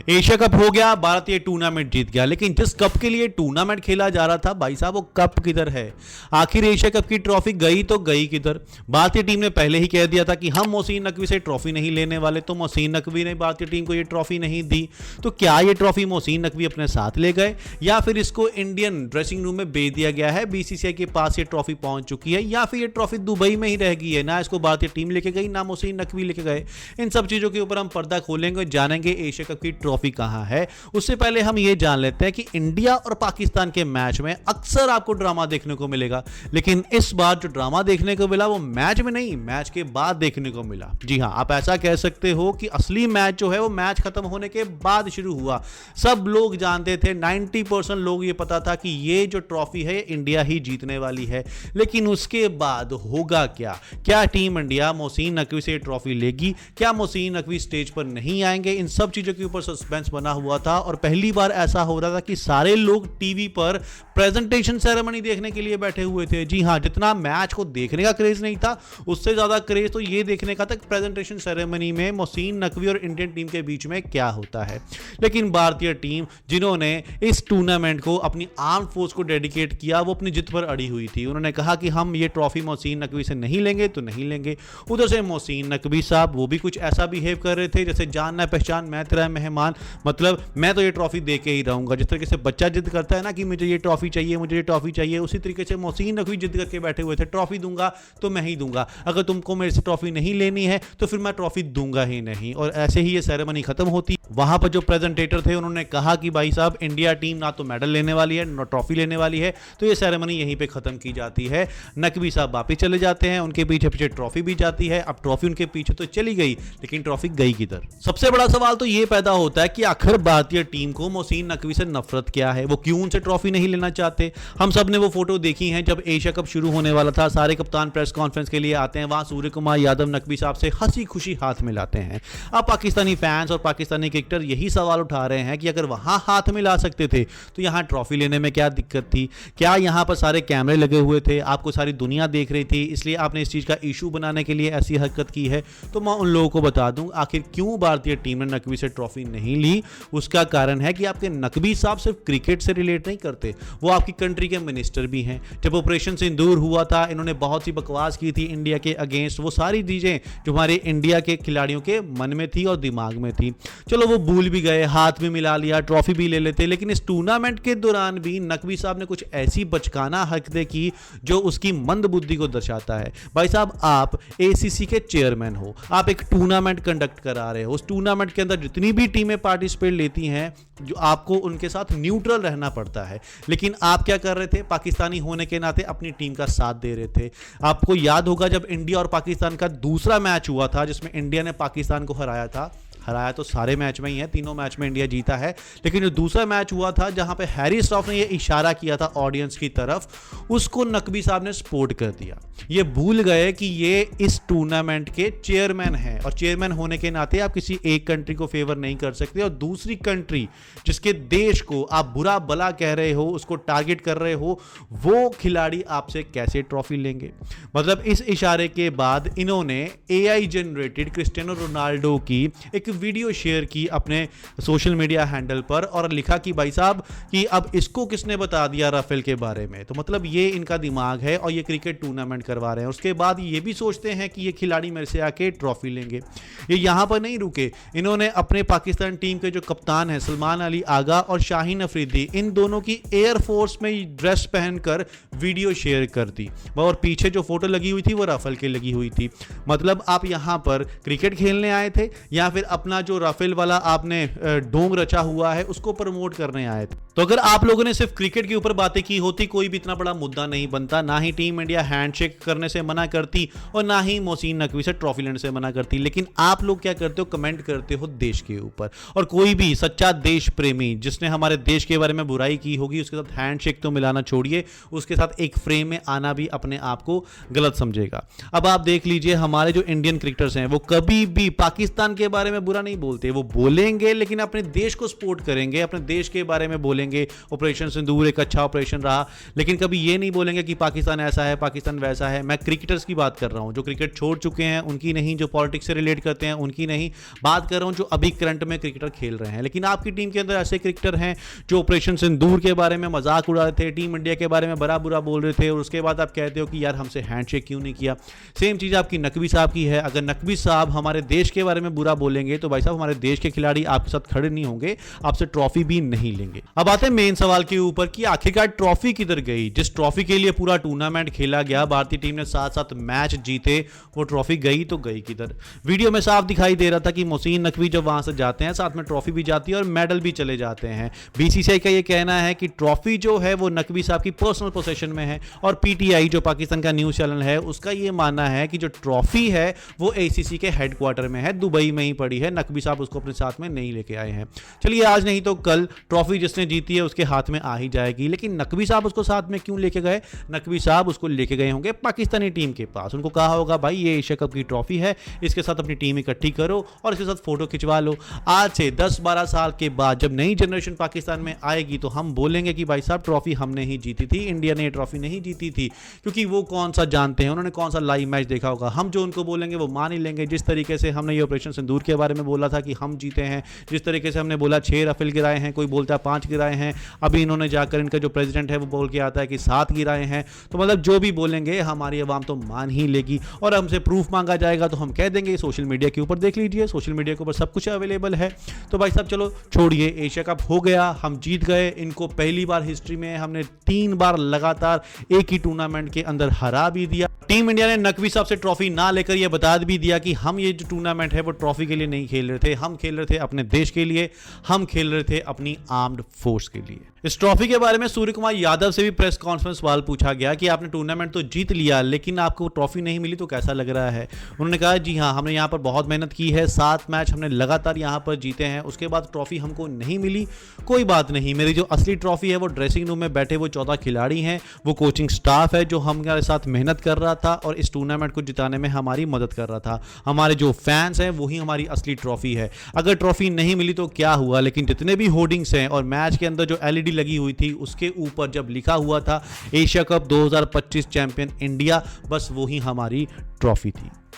Asia cup हो गया, भारत ये टूर्नामेंट जीत गया, लेकिन जिस कप के लिए टूर्नामेंट खेला जा रहा था भाई साहब, वो कप किधर है? आखिर एशिया कप की ट्रॉफी गई तो गई किधर? भारतीय टीम ने पहले ही कह दिया था कि हम मोहसिन नकवी से ट्रॉफी नहीं लेने वाले, तो मोहसिन नकवी ने भारतीय टीम को ये ट्रॉफी नहीं दी। तो क्या ये ट्रॉफी मोहसिन नकवी अपने साथ ले गए, या फिर इसको इंडियन ड्रेसिंग रूम में भेज दिया गया है, बीसीसीआई के पास ये ट्रॉफी पहुंच चुकी है, या फिर ये ट्रॉफी दुबई में ही रह गई है, ना इसको भारतीय टीम लेके गई, ना मोहसिन नकवी लेके गए। इन सब चीजों के ऊपर हम पर्दा खोलेंगे, जानेंगे एशिया कप की ट्रॉफी कहां है। उससे पहले हम यह जान लेते हैं कि इंडिया और पाकिस्तान के मैच में अक्सर आपको ड्रामा देखने को मिलेगा, लेकिन इस बार जो ड्रामा देखने को मिला वो मैच में नहीं, मैच के बाद देखने को मिला। जी हां, आप ऐसा कह सकते हो कि असली मैच जो है वो मैच खत्म होने के बाद शुरू हुआ। सब लोग जानते थे, 90% लोग ये पता था कि ये जो ट्रॉफी है इंडिया ही जीतने वाली है, लेकिन उसके बाद होगा क्या? क्या टीम इंडिया मोहसिन नकवी से ट्रॉफी लेगी? क्या मोहसिन नकवी स्टेज पर नहीं आएंगे? इन सब चीजों के ऊपर सस्पेंस बना हुआ था, और पहली बार ऐसा हो रहा था कि सारे लोग टीवी पर प्रेजेंटेशन सेरेमनी देखने के लिए बैठे हुए थे। जी हां, जितना मैच को देखने का क्रेज नहीं था, उससे ज्यादा क्रेज तो ये देखने का था प्रेजेंटेशन सेरेमनी में मोहसिन नकवी और इंडियन टीम के बीच में क्या होता है। लेकिन भारतीय टीम, जिन्होंने इस टूर्नामेंट को अपनी आर्म फोर्स को डेडिकेट किया, वो अपनी जिद पर अड़ी हुई थी। उन्होंने कहा कि हम ये ट्रॉफी मोहसिन नकवी से नहीं लेंगे तो नहीं लेंगे। उधर से मोहसिन नकवी साहब वो भी कुछ ऐसा बिहेव कर रहे थे जैसे जान ना पहचान, मैं तेरा मेहमान, मतलब मैं तो ये ट्रॉफी दे के ही रहूंगा। जिस तरीके से बच्चा जिद करता है ना कि मुझे ये ट्रॉफी चाहिए, मुझे ये ट्रॉफी चाहिए, उसी तरीके से मोहसिन नकवी जिद करके बैठे हुए थे, ट्रॉफी दूंगा तो मैं ही दूंगा, अगर तुमको मेरे से ट्रॉफी नहीं लेनी है तो फिर मैं ट्रॉफी दूंगा ही नहीं। और ऐसे ही ये सेरेमनी खत्म होती। वहां पर जो प्रेजेंटेटर थे उन्होंने कहा कि भाई साहब, इंडिया टीम ना तो मेडल लेने वाली है ना ट्रॉफी लेने वाली है, तो ये सेरेमनी यहीं पे खत्म की जाती है। नकवी साहब वापिस चले जाते हैं, उनके पीछे पीछे ट्रॉफी भी जाती है। अब ट्रॉफी उनके पीछे तो चली गई, लेकिन ट्रॉफी गई किधर? सबसे बड़ा सवाल तो ये पैदा होता है कि आखिर भारतीय टीम को मोहसिन नकवी से नफरत क्या है? वो क्यों उनसे ट्रॉफी नहीं लेना चाहते? हम सब ने वो फोटो देखी है जब एशिया कप शुरू होने वाला था, सारे कप्तान प्रेस कॉन्फ्रेंस के लिए आते हैं, वहां सूर्य कुमार यादव नकवी साहब से हंसी खुशी हाथ मिलाते हैं। अब पाकिस्तानी फैंस और पाकिस्तानी क्रिकेटर यही सवाल उठा रहे हैं कि अगर वहां हाथ मिला सकते थे तो यहां ट्रॉफी लेने में क्या दिक्कत थी? क्या यहां पर सारे कैमरे लगे हुए थे, आपको सारी दुनिया देख रही थी, इसलिए आपने इस चीज का इशू बनाने के लिए ऐसी हरकत की है? तो मैं उन लोगों को बता दूं आखिर क्यों भारतीय टीम ने नकवी से ट्रॉफी नहीं ली। उसका कारण है कि आपके नकवी साहब सिर्फ क्रिकेट से रिलेट नहीं करते, वो आपकी कंट्री के मिनिस्टर भी हैं। जब ऑपरेशन सिंदूर हुआ था, इन्होंने बहुत सी बकवास की थी इंडिया के अगेंस्ट, वो सारी चीजें जो हमारे इंडिया के खिलाड़ियों के मन में थी और दिमाग में थी। चलो वो भूल भी गए, हाथ भी मिला लिया, ट्रॉफी भी ले लेते, लेकिन इस टूर्नामेंट के दौरान भी नकवी साहब ने कुछ ऐसी बचकाना हरकतें की जो उसकी मंद बुद्धि को दर्शाता है। भाई साहब, आप एसीसी के चेयरमैन हो, आप एक टूर्नामेंट कंडक्ट करा रहे हो, उस टूर्नामेंट के अंदर जितनी भी टीमें पार्टिसिपेट लेती हैं, जो आपको उनके साथ न्यूट्रल रहना पड़ता है, लेकिन आप क्या कर रहे थे? पाकिस्तानी होने के नाते अपनी टीम का साथ दे रहे थे। आपको याद होगा जब इंडिया और पाकिस्तान का दूसरा मैच हुआ था, जिसमें इंडिया ने पाकिस्तान को हराया तो सारे मैच में ही है, तीनों मैच में इंडिया जीता है, लेकिन जो दूसरा मैच हुआ था जहां पे हैरी स्टॉफ ने ये इशारा किया था ऑडियंस की तरफ, उसको नकवी साहब ने सपोर्ट कर दिया। ये भूल गए कि ये इस टूर्नामेंट के चेयरमैन हैं, और चेयरमैन होने के नाते आप किसी एक कंट्री को फेवर नहीं कर सकते, और दूसरी कंट्री जिसके देश को आप बुरा भला कह रहे हो, उसको टारगेट कर रहे हो, वो खिलाड़ी आपसे कैसे ट्रॉफी लेंगे? मतलब इस इशारे के बाद इन्होंने एआई जनरेटेड क्रिस्टियानो रोनाल्डो की एक वीडियो शेयर की अपने सोशल मीडिया हैंडल पर, और लिखा कि भाई साहब कि अब इसको किसने बता दिया राफेल के बारे में। तो मतलब ये इनका दिमाग है, और ये क्रिकेट टूर्नामेंट करवा रहे हैं। उसके बाद ये भी सोचते हैं कि ये खिलाड़ी मेरे से आके ट्रॉफी लेंगे। ये यहां पर नहीं रुके, इन्होंने अपने पाकिस्तान टीम के जो कप्तान हैं सलमान अली आगा और शाहीन अफरीदी, इन दोनों की एयरफोर्स में ड्रेस पहनकर वीडियो शेयर कर दी, और पीछे जो फोटो लगी हुई थी वो राफेल की लगी हुई थी। मतलब आप यहां पर क्रिकेट खेलने आए थे, या फिर अपना जो राफेल वाला आपने ढोंग रचा हुआ है उसको प्रमोट करने आए थे? तो अगर आप लोगों ने सिर्फ क्रिकेट के ऊपर बातें की होती, कोई भी इतना बड़ा मुद्दा नहीं बनता। ना ही टीम इंडिया हैंडशेक करने से मना करती, और ना ही मोहसिन नकवी से ट्रॉफी लेने से मना करती। लेकिन आप लोग क्या करते हो? कमेंट करते हो देश के ऊपर। और कोई भी सच्चा देश प्रेमी जिसने हमारे देश के बारे में बुराई की होगी, उसके साथ हैंडशेक तो मिलाना छोड़िए, उसके साथ एक फ्रेम में आना भी अपने आप को गलत समझेगा। अब आप देख लीजिए, हमारे जो इंडियन क्रिकेटर्स हैं वो कभी भी पाकिस्तान के बारे में बुरा नहीं बोलते, वो बोलेंगे लेकिन अपने देश को सपोर्ट करेंगे, अपने देश के बारे में बोलेंगे, ऑपरेशन सिंदूर एक अच्छा ऑपरेशन रहा, लेकिन कभी ये नहीं बोलेंगे कि पाकिस्तान ऐसा है, पाकिस्तान वैसा है। मैं क्रिकेटर्स की बात कर रहा हूं, जो क्रिकेट छोड़ चुके हैं उनकी नहीं, जो पॉलिटिक्स से रिलेट करते हैं उनकी नहीं, बात कर रहा हूं जो अभी करंट में क्रिकेटर खेल रहे हैं। लेकिन आपकी टीम के अंदर ऐसे क्रिकेटर हैं जो ऑपरेशन सिंदूर के बारे में मजाक उड़ा रहे थे, टीम इंडिया के बारे में बड़ा बुरा बोल रहे थे, और उसके बाद आप कहते हो कि यार हमसे हैंडशेक क्यों नहीं किया। सेम चीज़ आपकी नकवी साहब की है। अगर नकवी साहब हमारे देश के बारे में बुरा बोलेंगे तो भाई साहब हमारे देश के खिलाड़ी आपके साथ खड़े नहीं होंगे, आपसे ट्रॉफी भी नहीं लेंगे। अब आते हैं मेन सवाल के ऊपर कि आखिरकार ट्रॉफी किधर गई। जिस ट्रॉफी के लिए पूरा टूर्नामेंट खेला गया, भारतीय टीम ने 7-7 मैच जीते, वो ट्रॉफी गई तो गई किधर। वीडियो में साफ दिखाई दे रहा था कि मोहसिन नकवी जब वहां से जाते हैं साथ में ट्रॉफी भी जाती है और मेडल भी चले जाते हैं। बीसीसीआई का ये कहना है कि ट्रॉफी जो है वो नकवी साहब की पर्सनल पोसेशन में है, और पीटीआई जो पाकिस्तान का न्यूज चैनल है उसका ये मानना है कि जो ट्रॉफी है वो एसीसी के हेडक्वार्टर में है, दुबई में ही पड़ी है, नकवी साहब उसको अपने साथ में नहीं लेके आए हैं। चलिए आज नहीं तो कल ट्रॉफी जिसने जीती है उसके हाथ में आ ही जाएगी, लेकिन नकवी साहब उसको साथ में क्यों लेके गए। नकवी साहब उसको लेके गए होंगे पाकिस्तानी टीम के पास, उनको कहा होगा भाई ये एशिया कप की ट्रॉफी है, इसके साथ अपनी टीम इकट्ठी करो और इसके साथ फोटो खिंचवा लो। आज से 10-12 साल के बाद जब नई जनरेशन पाकिस्तान में आएगी तो हम बोलेंगे कि भाई साहब ट्रॉफी हमने ही जीती थी, इंडिया ने ये ट्रॉफी नहीं जीती थी, क्योंकि वो कौन सा जानते हैं, उन्होंने कौन सा लाइव मैच देखा होगा। हम जो उनको बोलेंगे वो मान ही लेंगे। जिस तरीके से हमने ये ऑपरेशन सिंदूर के बारे में बोला था कि हम जीते हैं, जिस तरीके से हमने बोला 6 राफेल गिराए हैं, कोई बोलता है 5 गिराए हैं, अभी इन्होंने जाकर इनका जो प्रेसिडेंट है वो बोल के आता है कि 7 गिराए हैं। तो मतलब जो भी बोलेंगे हमारी आवाम तो मान ही लेगी, और हमसे प्रूफ मांगा जाएगा तो हम कह देंगे सोशल मीडिया के ऊपर देख लीजिए, सोशल मीडिया के ऊपर सब कुछ अवेलेबल है। तो भाई साहब चलो छोड़िए, एशिया कप हो गया, हम जीत गए। इनको पहली बार हिस्ट्री में हमने 3 बार लगातार एक ही टूर्नामेंट के अंदर हरा भी दिया। टीम इंडिया ने नकवी साहब से ट्रॉफी ना लेकर यह बता भी दिया कि हम ये जो टूर्नामेंट है वो ट्रॉफी के लिए नहीं खेल रहे थे, हम खेल रहे थे अपने देश के लिए, हम खेल रहे थे अपनी आर्म्ड फोर्स के लिए। इस ट्रॉफी के बारे में सूर्य कुमार यादव से भी प्रेस कॉन्फ्रेंस सवाल पूछा गया कि आपने टूर्नामेंट तो जीत लिया लेकिन आपको ट्रॉफी नहीं मिली तो कैसा लग रहा है। उन्होंने कहा जी हाँ, हमने यहाँ पर बहुत मेहनत की है, 7 मैच हमने लगातार यहाँ पर जीते हैं, उसके बाद ट्रॉफी हमको नहीं मिली, कोई बात नहीं। मेरी जो असली ट्रॉफी है वो ड्रेसिंग रूम में बैठे वो 14 खिलाड़ी हैं, वो कोचिंग स्टाफ है जो हमारे साथ मेहनत कर रहा था और इस टूर्नामेंट को जिताने में हमारी मदद कर रहा था। हमारे जो फैंस हैं वही हमारी असली ट्रॉफी है। अगर ट्रॉफी नहीं मिली तो क्या हुआ, लेकिन जितने भी होर्डिंग्स हैं और मैच के अंदर जो एलईडी लगी हुई थी उसके ऊपर जब लिखा हुआ था एशिया कप 2025 चैंपियन इंडिया, बस वही हमारी ट्रॉफी थी।